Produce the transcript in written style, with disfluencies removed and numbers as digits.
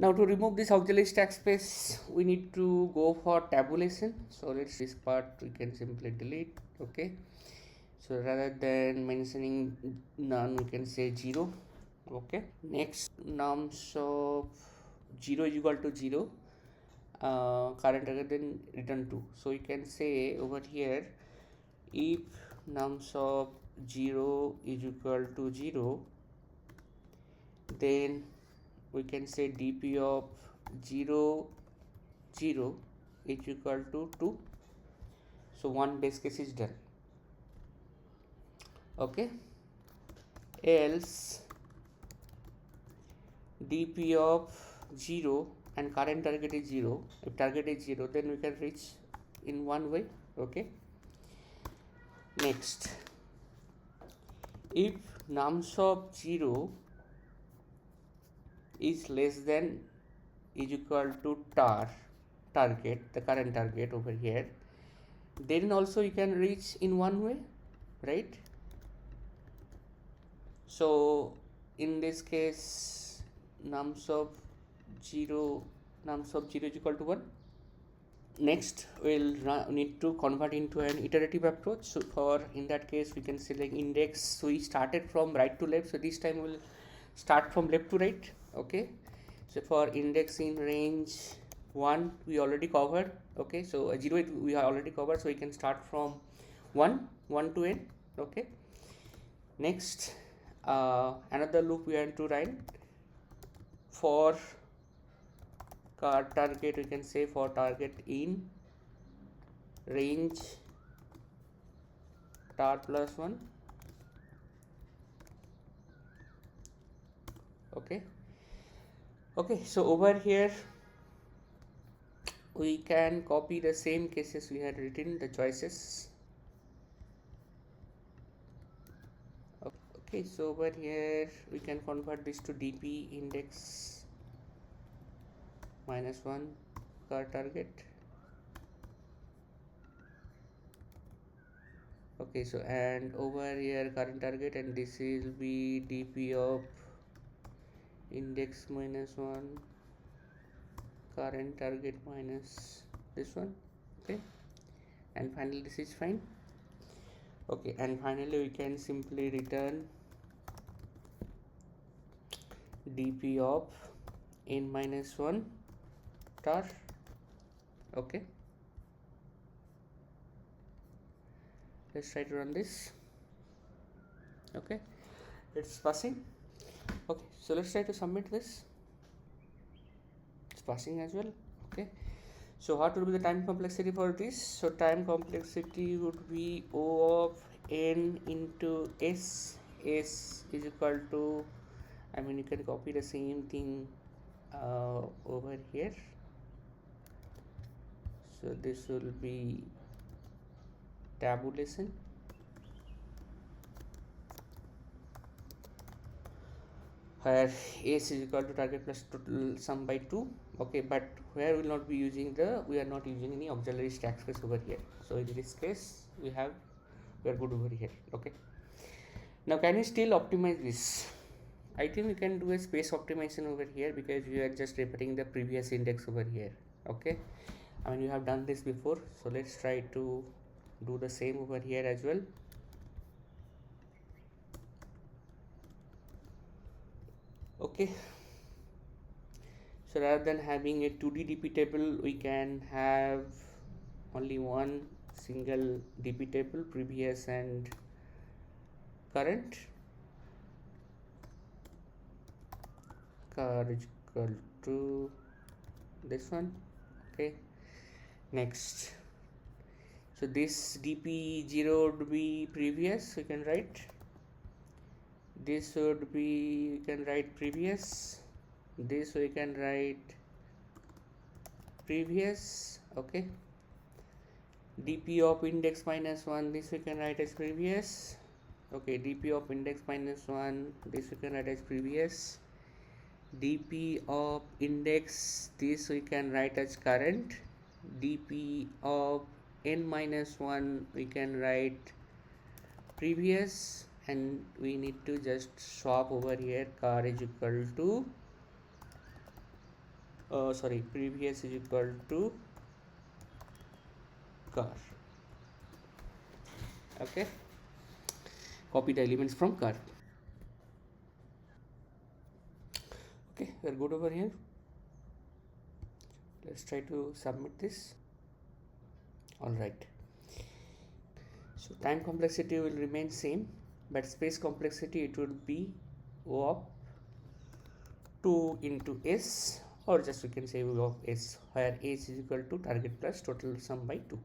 Now to remove this auxiliary stack space, we need to go for tabulation. So let's this part we can simply delete. Okay, so rather than mentioning none, we can say 0. Okay, next nums of 0 is equal to 0, current target, then return 2. So you can say over here, if nums of 0 is equal to 0, then we can say dp of 0 0 is equal to 2. So one base case is done. Okay, else dp of 0 and current target is 0. If target is 0, then we can reach in one way. Okay, next, if nums of 0 is less than is equal to target, the current target over here, then also you can reach in one way, right? So in this case, nums of 0 is equal to 1. Next, we'll need to convert into an iterative approach. So for in that case, we can select index. So we started from right to left, so this time we'll start from left to right. Okay, so for index in range 1 we already covered. Okay, so 0 we are already covered, so we can start from 1 to n. Okay, next, another loop we have to write for target. We can say for target in range tar plus 1. Okay, so over here we can copy the same cases we had written, the choices. Okay, so over here we can convert this to dp index minus 1 car target. Okay, so and over here current target, and this will be dp of index minus 1 current target minus this one. Okay, and finally this is fine. Okay, and finally we can simply return dp of n minus 1 tar. Okay, let's try to run this. Okay, it's passing. Okay, so let's try to submit this. It's passing as well. Okay, so what would be the time complexity for this? So time complexity would be O of n into s. S is equal to, I mean, you can copy the same thing over here. So this will be tabulation. Where s is equal to target plus total sum by 2. Okay, but where we will not be using we are not using any auxiliary stack space over here. So in this case we are good over here. Okay, now can we still optimize this? I think we can do a space optimization over here, because we are just repeating the previous index over here. Okay, I mean, you have done this before, so let's try to do the same over here as well. Okay, so rather than having a 2D DP table, we can have only one single DP table, previous and current. Car is equal to this one. Okay, next, so this dp0 would be previous, we can write. This would be, we can write previous. This we can write previous. Okay, dp of index minus 1, this we can write as previous. Okay, dp of index minus 1, this we can write as previous. dp of index, this we can write as current. dp of n minus 1, we can write previous, and we need to just swap over here car is equal to previous is equal to car. Okay, copy the elements from car. Okay, we're good over here. Let's try to submit this. All right, so time complexity will remain same, but space complexity it would be O of 2 into S, or just we can say O of S, where S is equal to target plus total sum by 2.